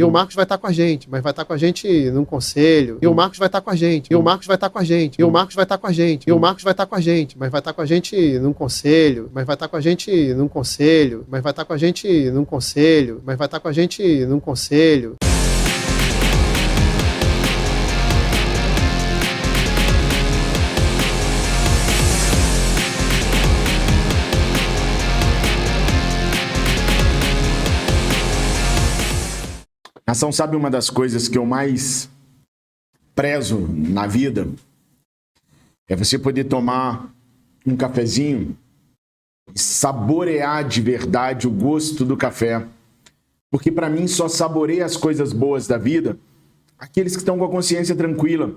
E o Marcos vai estar com a gente, mas vai estar com a gente num conselho. E o Marcos vai estar com a gente. E o Marcos vai estar com a gente. E o Marcos vai estar com a gente. E o Marcos vai estar com a gente, mas vai estar com a gente num conselho. Mas vai estar com a gente num conselho. Mas vai estar com a gente num conselho. Mas vai estar com a gente num conselho. Nação, sabe uma das coisas que eu mais prezo na vida? É você poder tomar um cafezinho e saborear de verdade o gosto do café. Porque para mim só saboreia as coisas boas da vida aqueles que estão com a consciência tranquila,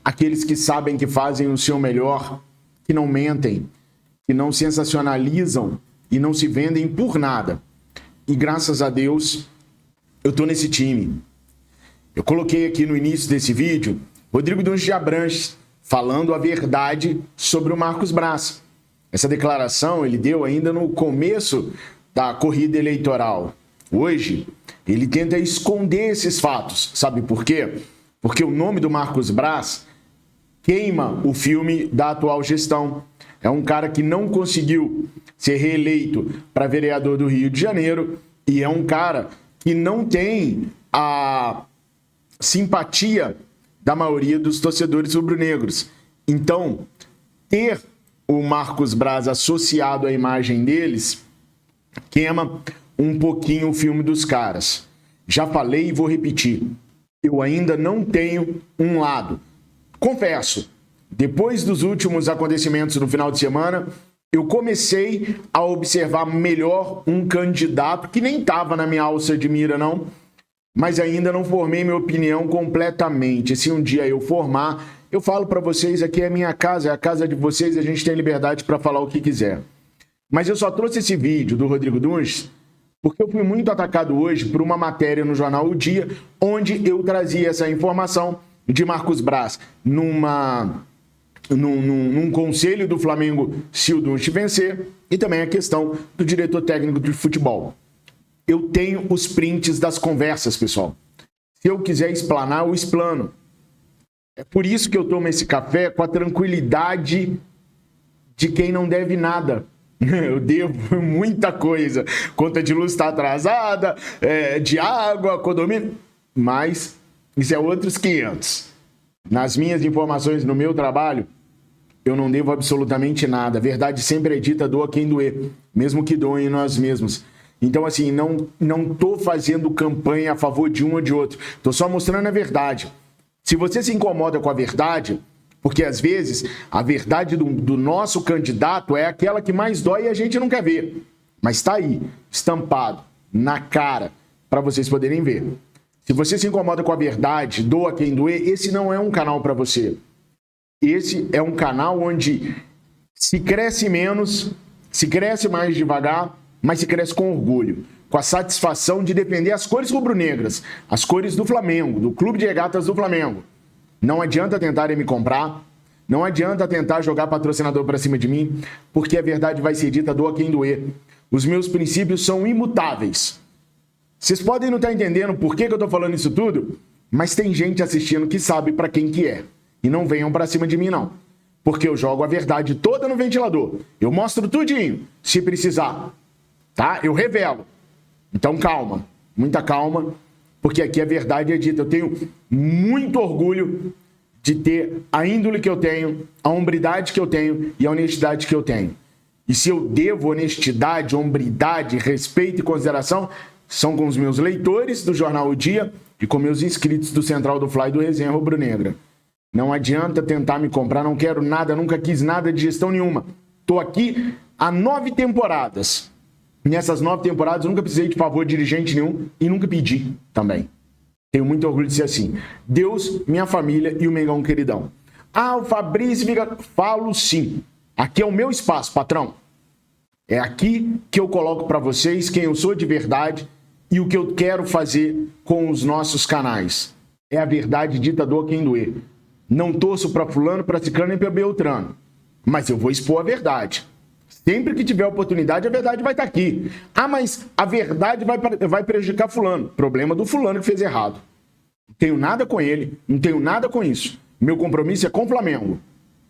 aqueles que sabem que fazem o seu melhor, que não mentem, que não sensacionalizam e não se vendem por nada. E graças a Deus eu tô nesse time. Eu coloquei aqui no início desse vídeo Rodrigo Dunches de Abranches falando a verdade sobre o Marcos Braz. Essa declaração ele deu ainda no começo da corrida eleitoral. Hoje, ele tenta esconder esses fatos. Sabe por quê? Porque o nome do Marcos Braz queima o filme da atual gestão. É um cara que não conseguiu ser reeleito para vereador do Rio de Janeiro e é um cara que não tem a simpatia da maioria dos torcedores rubro-negros. Então, ter o Marcos Braz associado à imagem deles queima um pouquinho o filme dos caras. Já falei e vou repetir. Eu ainda não tenho um lado. Confesso, depois dos últimos acontecimentos no final de semana, eu comecei a observar melhor um candidato que nem estava na minha alça de mira, não, mas ainda não formei minha opinião completamente. Se um dia eu formar, eu falo para vocês, aqui é a minha casa, é a casa de vocês, a gente tem liberdade para falar o que quiser. Mas eu só trouxe esse vídeo do Rodrigo Dunches porque eu fui muito atacado hoje por uma matéria no jornal O Dia, onde eu trazia essa informação de Marcos Braz num conselho do Flamengo se o Dunches vencer, e também a questão do diretor técnico de futebol. Eu tenho os prints das conversas, pessoal. Se eu quiser explanar, eu explano. É por isso que eu tomo esse café com a tranquilidade de quem não deve nada. Eu devo muita coisa. Conta de luz está atrasada, de água, condomínio. Mas isso é outros 500. Nas minhas informações, no meu trabalho, eu não devo absolutamente nada. A verdade sempre é dita, doa quem doer, mesmo que doem nós mesmos. Então, assim, não tô fazendo campanha a favor de um ou de outro. Tô só mostrando a verdade. Se você se incomoda com a verdade, porque às vezes a verdade do nosso candidato é aquela que mais dói e a gente não quer ver. Mas tá aí, estampado, na cara, para vocês poderem ver. Se você se incomoda com a verdade, doa quem doer, esse não é um canal para você. Esse é um canal onde se cresce menos, se cresce mais devagar, mas se cresce com orgulho, com a satisfação de defender as cores rubro-negras, as cores do Flamengo, do Clube de Regatas do Flamengo. Não adianta tentarem me comprar, não adianta tentar jogar patrocinador para cima de mim, porque a verdade vai ser dita, doa quem doer. Os meus princípios são imutáveis. Vocês podem não estar entendendo por que eu estou falando isso tudo, mas tem gente assistindo que sabe para quem que é. E não venham para cima de mim, não. Porque eu jogo a verdade toda no ventilador. Eu mostro tudinho, se precisar. Tá? Eu revelo. Então calma, muita calma, porque aqui a verdade é dita. Eu tenho muito orgulho de ter a índole que eu tenho, a hombridade que eu tenho e a honestidade que eu tenho. E se eu devo honestidade, hombridade, respeito e consideração, são com os meus leitores do jornal O Dia e com meus inscritos do Central do Fla e do Resenha Rubro-Negra. Não adianta tentar me comprar, não quero nada, nunca quis nada de gestão nenhuma. Tô aqui há 9 temporadas. Nessas 9 temporadas eu nunca precisei de favor de dirigente nenhum e nunca pedi também. Tenho muito orgulho de ser assim. Deus, minha família e o Mengão queridão. Ah, o Fabrício fica... Falo sim. Aqui é o meu espaço, patrão. É aqui que eu coloco para vocês quem eu sou de verdade e o que eu quero fazer com os nossos canais. É a verdade dita, doa quem doer. Não torço para fulano, para ciclano nem para beltrano. Mas eu vou expor a verdade. Sempre que tiver oportunidade, a verdade vai estar aqui. Ah, mas a verdade vai prejudicar fulano. Problema do fulano que fez errado. Não tenho nada com ele, não tenho nada com isso. Meu compromisso é com o Flamengo.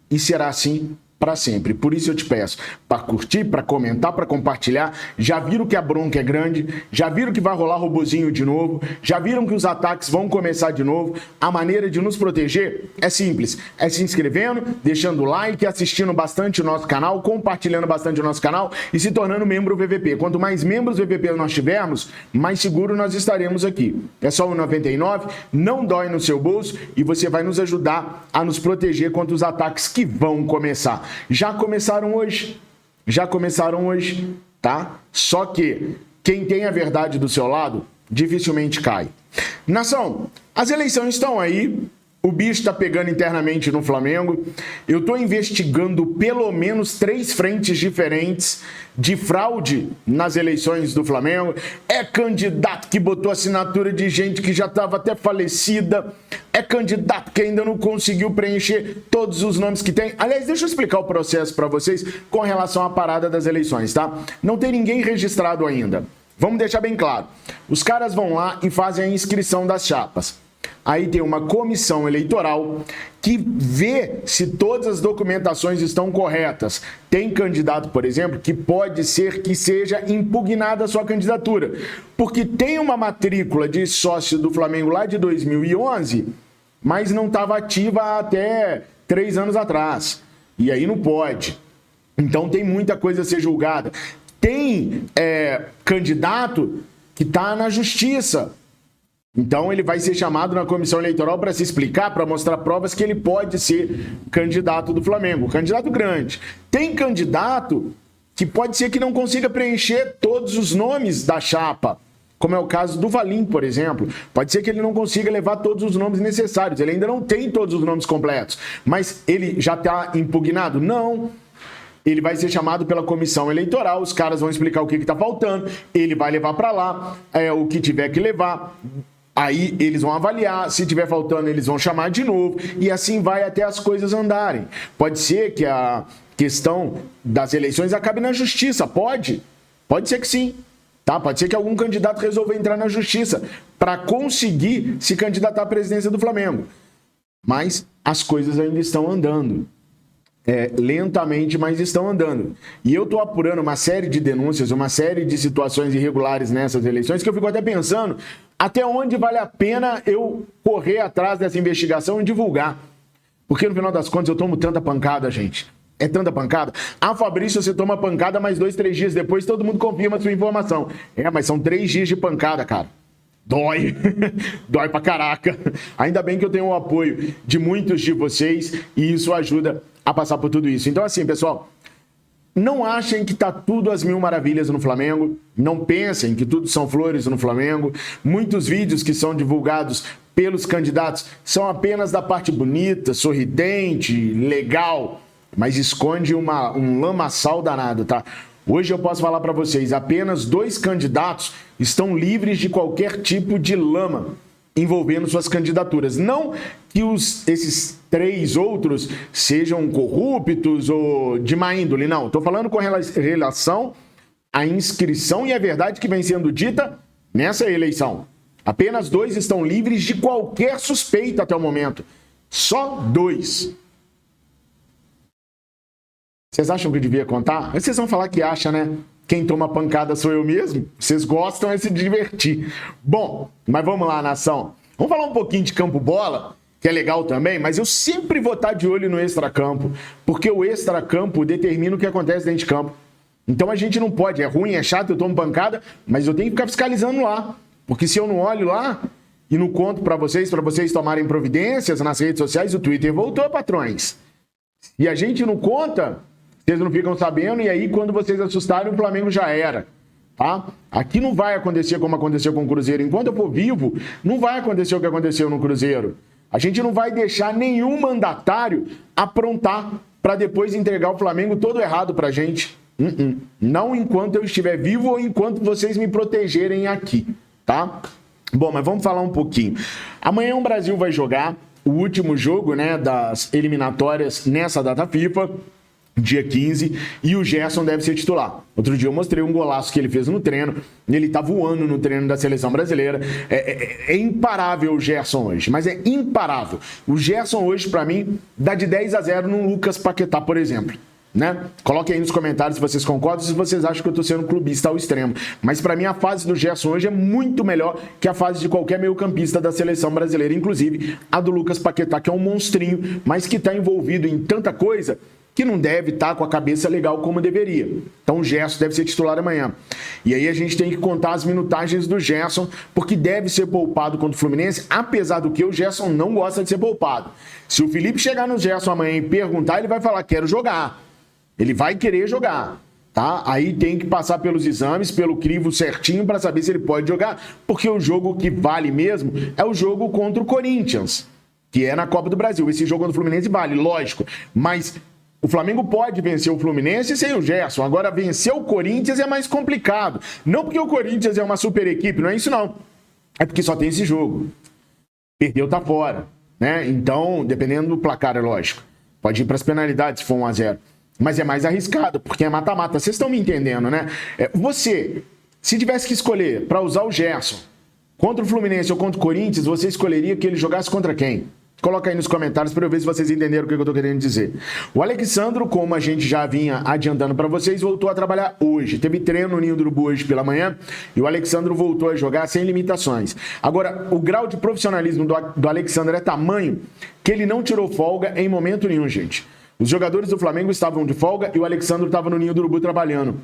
E será assim para sempre. Por isso eu te peço, para curtir, para comentar, para compartilhar. Já viram que a bronca é grande? Já viram que vai rolar robozinho de novo? Já viram que os ataques vão começar de novo? A maneira de nos proteger é simples. É se inscrevendo, deixando o like, assistindo bastante o nosso canal, compartilhando bastante o nosso canal e se tornando membro VVP. Quanto mais membros VVP nós tivermos, mais seguro nós estaremos aqui. É só R$1,99, não dói no seu bolso e você vai nos ajudar a nos proteger contra os ataques que vão começar. Já começaram hoje, tá? Só que quem tem a verdade do seu lado dificilmente cai. Nação, as eleições estão aí, o bicho está pegando internamente no Flamengo. Eu estou investigando pelo menos 3 frentes diferentes de fraude nas eleições do Flamengo. É candidato que botou assinatura de gente que já estava até falecida. É candidato que ainda não conseguiu preencher todos os nomes que tem. Aliás, deixa eu explicar o processo para vocês com relação à parada das eleições, tá? Não tem ninguém registrado ainda. Vamos deixar bem claro. Os caras vão lá e fazem a inscrição das chapas. Aí tem uma comissão eleitoral que vê se todas as documentações estão corretas. Tem candidato, por exemplo, que pode ser que seja impugnada a sua candidatura, porque tem uma matrícula de sócio do Flamengo lá de 2011, mas não estava ativa até 3 anos atrás. E aí não pode. Então tem muita coisa a ser julgada. Tem candidato que está na justiça. Então ele vai ser chamado na comissão eleitoral para se explicar, para mostrar provas que ele pode ser candidato do Flamengo, candidato grande. Tem candidato que pode ser que não consiga preencher todos os nomes da chapa, como é o caso do Valim, por exemplo. Pode ser que ele não consiga levar todos os nomes necessários, ele ainda não tem todos os nomes completos, mas ele já está impugnado? Não. Ele vai ser chamado pela comissão eleitoral, os caras vão explicar o que está faltando, ele vai levar para lá o que tiver que levar. Aí eles vão avaliar, se tiver faltando eles vão chamar de novo e assim vai até as coisas andarem. Pode ser que a questão das eleições acabe na justiça, pode ser que sim, tá? Pode ser que algum candidato resolva entrar na justiça para conseguir se candidatar à presidência do Flamengo. Mas as coisas ainda estão andando. Lentamente, mas estão andando. E eu estou apurando uma série de denúncias, uma série de situações irregulares nessas eleições que eu fico até pensando até onde vale a pena eu correr atrás dessa investigação e divulgar. Porque no final das contas eu tomo tanta pancada, gente. É tanta pancada. Ah, Fabrício, você toma pancada, mas 2, 3 dias depois todo mundo confirma a sua informação. Mas são 3 dias de pancada, cara. Dói. Dói pra caraca. Ainda bem que eu tenho o apoio de muitos de vocês e isso ajuda a passar por tudo isso. Então, assim, pessoal, não achem que tá tudo às mil maravilhas no Flamengo. Não pensem que tudo são flores no Flamengo. Muitos vídeos que são divulgados pelos candidatos são apenas da parte bonita, sorridente, legal, mas esconde um lamaçal danado, tá? Hoje eu posso falar para vocês, apenas 2 candidatos estão livres de qualquer tipo de lama envolvendo suas candidaturas. Não que esses 3 outros sejam corruptos ou de má índole, não. Estou falando com relação à inscrição e à verdade que vem sendo dita nessa eleição. Apenas 2 estão livres de qualquer suspeita até o momento. Só 2. Vocês acham que eu devia contar? Vocês vão falar que acha, né? Quem toma pancada sou eu mesmo. Vocês gostam é se divertir. Bom, mas vamos lá, nação. Vamos falar um pouquinho de campo-bola, que é legal também, mas eu sempre vou estar de olho no extracampo, porque o extracampo determina o que acontece dentro de campo. Então a gente não pode, é ruim, é chato, eu tomo pancada, mas eu tenho que ficar fiscalizando lá. Porque se eu não olho lá e não conto para vocês tomarem providências nas redes sociais, o Twitter voltou, patrões. E a gente não conta, vocês não ficam sabendo, e aí quando vocês assustarem, o Flamengo já era, tá? Aqui não vai acontecer como aconteceu com o Cruzeiro. Enquanto eu for vivo, não vai acontecer o que aconteceu no Cruzeiro. A gente não vai deixar nenhum mandatário aprontar para depois entregar o Flamengo todo errado pra gente. Não enquanto eu estiver vivo ou enquanto vocês me protegerem aqui, tá? Bom, mas vamos falar um pouquinho. Amanhã o Brasil vai jogar o último jogo, né, das eliminatórias nessa data FIFA. dia 15, e o Gerson deve ser titular. Outro dia eu mostrei um golaço que ele fez no treino, ele tá voando no treino da seleção brasileira. É imparável o Gerson hoje, mas é imparável. O Gerson hoje, para mim, dá de 10-0 no Lucas Paquetá, por exemplo. Né? Coloquem aí nos comentários se vocês concordam, se vocês acham que eu tô sendo clubista ao extremo. Mas para mim a fase do Gerson hoje é muito melhor que a fase de qualquer meio-campista da seleção brasileira, inclusive a do Lucas Paquetá, que é um monstrinho, mas que tá envolvido em tanta coisa que não deve estar com a cabeça legal como deveria. Então o Gerson deve ser titular amanhã. E aí a gente tem que contar as minutagens do Gerson, porque deve ser poupado contra o Fluminense, apesar do que o Gerson não gosta de ser poupado. Se o Felipe chegar no Gerson amanhã e perguntar, ele vai falar, quero jogar. Ele vai querer jogar, tá? Aí tem que passar pelos exames, pelo crivo certinho para saber se ele pode jogar, porque o jogo que vale mesmo é o jogo contra o Corinthians, que é na Copa do Brasil. Esse jogo contra o Fluminense vale, lógico, mas o Flamengo pode vencer o Fluminense sem o Gerson. Agora, vencer o Corinthians é mais complicado. Não porque o Corinthians é uma super equipe, não é isso não. É porque só tem esse jogo. Perdeu, tá fora, né? Então, dependendo do placar, é lógico. Pode ir para as penalidades se for 1-0. Mas é mais arriscado, porque é mata-mata. Vocês estão me entendendo, né? Você, se tivesse que escolher para usar o Gerson contra o Fluminense ou contra o Corinthians, você escolheria que ele jogasse contra quem? Coloca aí nos comentários para eu ver se vocês entenderam o que eu estou querendo dizer. O Alexandro, como a gente já vinha adiantando para vocês, voltou a trabalhar hoje. Teve treino no Ninho do Urubu hoje pela manhã e o Alexandro voltou a jogar sem limitações. Agora, o grau de profissionalismo do Alexandro é tamanho que ele não tirou folga em momento nenhum, gente. Os jogadores do Flamengo estavam de folga e o Alexandro estava no Ninho do Urubu trabalhando.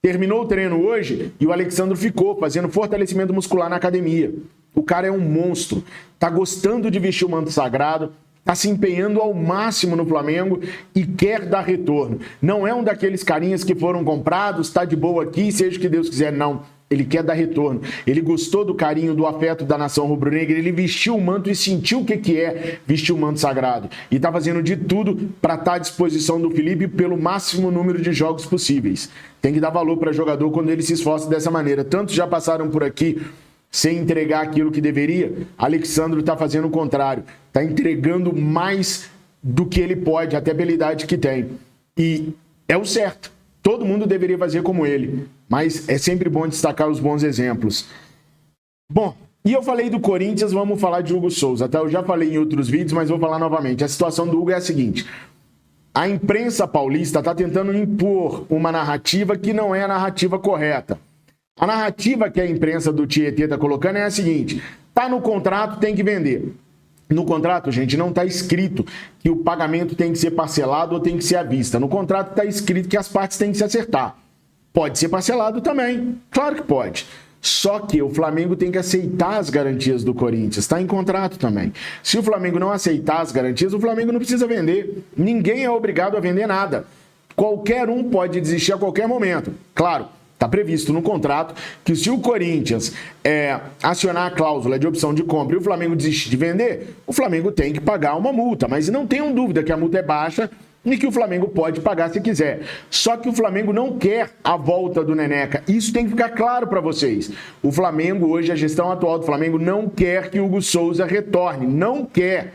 Terminou o treino hoje e o Alexandro ficou fazendo fortalecimento muscular na academia. O cara é um monstro, tá gostando de vestir o manto sagrado, tá se empenhando ao máximo no Flamengo e quer dar retorno. Não é um daqueles carinhas que foram comprados, tá de boa aqui, seja o que Deus quiser, não. Ele quer dar retorno. Ele gostou do carinho, do afeto da nação rubro-negra. Ele vestiu o manto e sentiu o que é vestir o manto sagrado. E está fazendo de tudo para estar à disposição do Felipe pelo máximo número de jogos possíveis. Tem que dar valor para jogador quando ele se esforça dessa maneira. Tantos já passaram por aqui sem entregar aquilo que deveria. Alexandro está fazendo o contrário. Está entregando mais do que ele pode, até pela idade que tem. E é o certo. Todo mundo deveria fazer como ele, mas é sempre bom destacar os bons exemplos. Bom, e eu falei do Corinthians, vamos falar de Hugo Souza. Até eu já falei em outros vídeos, mas vou falar novamente. A situação do Hugo é a seguinte. A imprensa paulista está tentando impor uma narrativa que não é a narrativa correta. A narrativa que a imprensa do Tietê está colocando é a seguinte. Tá no contrato, tem que vender. No contrato, gente, não está escrito que o pagamento tem que ser parcelado ou tem que ser à vista. No contrato está escrito que as partes têm que se acertar. Pode ser parcelado também. Claro que pode. Só que o Flamengo tem que aceitar as garantias do Corinthians. Está em contrato também. Se o Flamengo não aceitar as garantias, o Flamengo não precisa vender. Ninguém é obrigado a vender nada. Qualquer um pode desistir a qualquer momento. Claro. Está previsto no contrato que se o Corinthians acionar a cláusula de opção de compra e o Flamengo desistir de vender, o Flamengo tem que pagar uma multa. Mas não tenham dúvida que a multa é baixa e que o Flamengo pode pagar se quiser. Só que o Flamengo não quer a volta do Neneca. Isso tem que ficar claro para vocês. O Flamengo hoje, a gestão atual do Flamengo não quer que o Hugo Souza retorne. Não quer.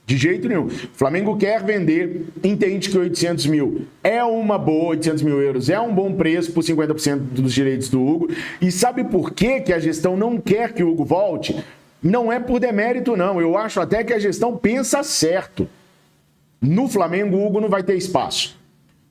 De jeito nenhum. O Flamengo quer vender, entende que 800 mil é uma boa, 800 mil euros é um bom preço por 50% dos direitos do Hugo. E sabe por que a gestão não quer que o Hugo volte? Não é por demérito, não. Eu acho até que a gestão pensa certo. No Flamengo, o Hugo não vai ter espaço.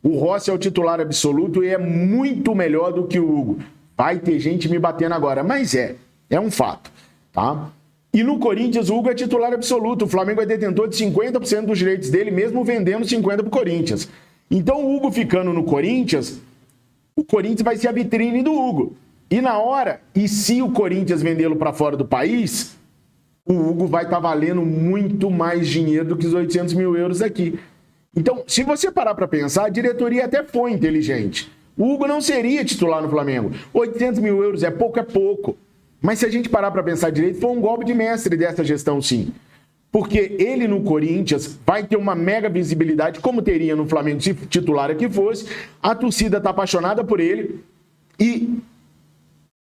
O Rossi é o titular absoluto e é muito melhor do que o Hugo. Vai ter gente me batendo agora, mas é um fato, tá? E no Corinthians, o Hugo é titular absoluto. O Flamengo é detentor de 50% dos direitos dele, mesmo vendendo 50% para o Corinthians. Então, o Hugo ficando no Corinthians, o Corinthians vai ser a vitrine do Hugo. E na hora, e se o Corinthians vendê-lo para fora do país, o Hugo vai estar valendo muito mais dinheiro do que os 800 mil euros aqui. Então, se você parar para pensar, a diretoria até foi inteligente. O Hugo não seria titular no Flamengo. 800 mil euros é pouco, é pouco. Mas se a gente parar para pensar direito, foi um golpe de mestre dessa gestão, sim. Porque ele no Corinthians vai ter uma mega visibilidade, como teria no Flamengo se titular aqui fosse. A torcida está apaixonada por ele e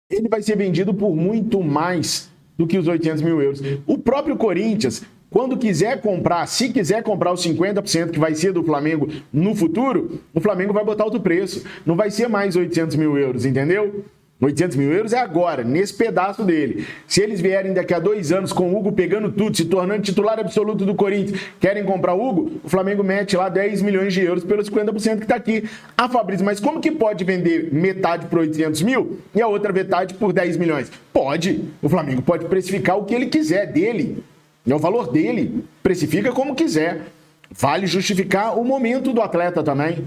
ele vai ser vendido por muito mais do que os 800 mil euros. O próprio Corinthians Quando quiser comprar, se quiser comprar os 50% que vai ser do Flamengo no futuro, o Flamengo vai botar outro preço. Não vai ser mais 800 mil euros, entendeu? 800 mil euros é agora, nesse pedaço dele. Se eles vierem daqui a 2 anos com o Hugo pegando tudo, se tornando titular absoluto do Corinthians, querem comprar o Hugo, o Flamengo mete lá 10 milhões de euros pelos 50% que está aqui. Ah, Fabrício, mas como que pode vender metade por 800 mil e a outra metade por 10 milhões? Pode. O Flamengo pode precificar o que ele quiser dele. É o valor dele. Precifica como quiser. Vale justificar o momento do atleta também.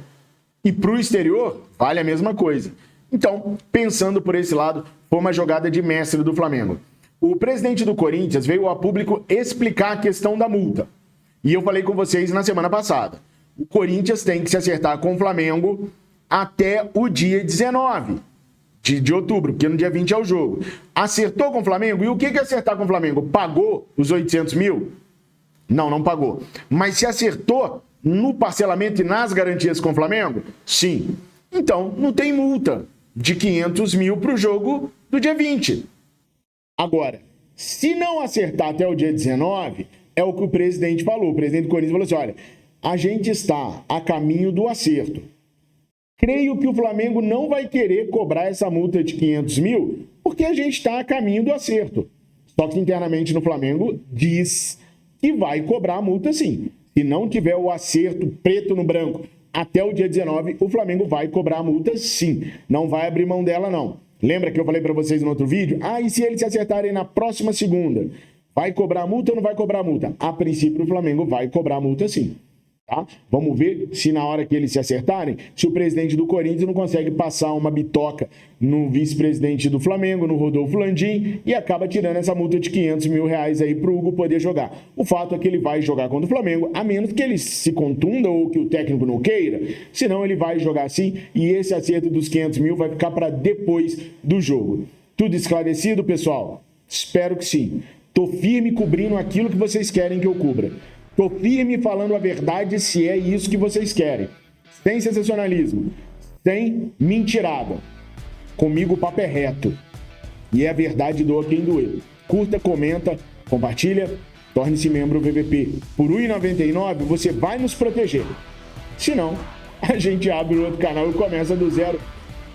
E para o exterior, vale a mesma coisa. Então, pensando por esse lado, foi uma jogada de mestre do Flamengo. O presidente do Corinthians veio a público explicar a questão da multa. E eu falei com vocês na semana passada. O Corinthians tem que se acertar com o Flamengo até o dia 19 de outubro, porque no dia 20 é o jogo. Acertou com o Flamengo? E o que é acertar com o Flamengo? Pagou os 800 mil? Não, não pagou. Mas se acertou no parcelamento e nas garantias com o Flamengo? Sim. Então, não tem multa de 500 mil para o jogo do dia 20. Agora, se não acertar até o dia 19, é o que o presidente falou. O presidente do Corinthians falou assim, olha, a gente está a caminho do acerto. Creio que o Flamengo não vai querer cobrar essa multa de 500 mil, porque a gente está a caminho do acerto. Só que internamente no Flamengo diz que vai cobrar a multa sim. Se não tiver o acerto preto no branco até o dia 19, o Flamengo vai cobrar a multa sim. Não vai abrir mão dela, não. Lembra que eu falei para vocês no outro vídeo? Ah, e se eles se acertarem na próxima segunda? Vai cobrar a multa ou não vai cobrar a multa? A princípio, o Flamengo vai cobrar a multa sim. Tá? Vamos ver se na hora que eles se acertarem, se o presidente do Corinthians não consegue passar uma bitoca no vice-presidente do Flamengo, no Rodolfo Landim, e acaba tirando essa multa de 500 mil reais aí pro Hugo poder jogar. O fato é que ele vai jogar contra o Flamengo, a menos que ele se contunda ou que o técnico não queira, senão ele vai jogar sim, e esse acerto dos 500 mil vai ficar para depois do jogo. Tudo esclarecido, pessoal? Espero que sim. Tô firme cobrindo aquilo que vocês querem que eu cubra. Tô firme falando a verdade se é isso que vocês querem. Sem sensacionalismo, sem mentirada. Comigo o papo é reto. E é a verdade, doa quem doer. Curta, comenta, compartilha, torne-se membro VVP. Por R$ 1,99 você vai nos proteger. Se não, a gente abre outro canal e começa do zero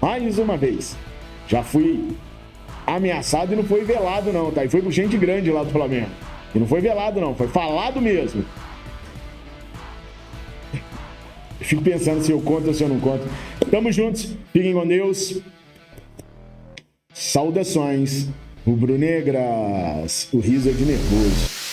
mais uma vez. Já fui ameaçado e não foi velado não, tá? E foi com gente grande lá do Flamengo. E não foi velado, não. Foi falado mesmo. Eu fico pensando se eu conto ou se eu não conto. Tamo juntos. Fiquem com Deus. Saudações rubro-negras. O riso é de nervoso.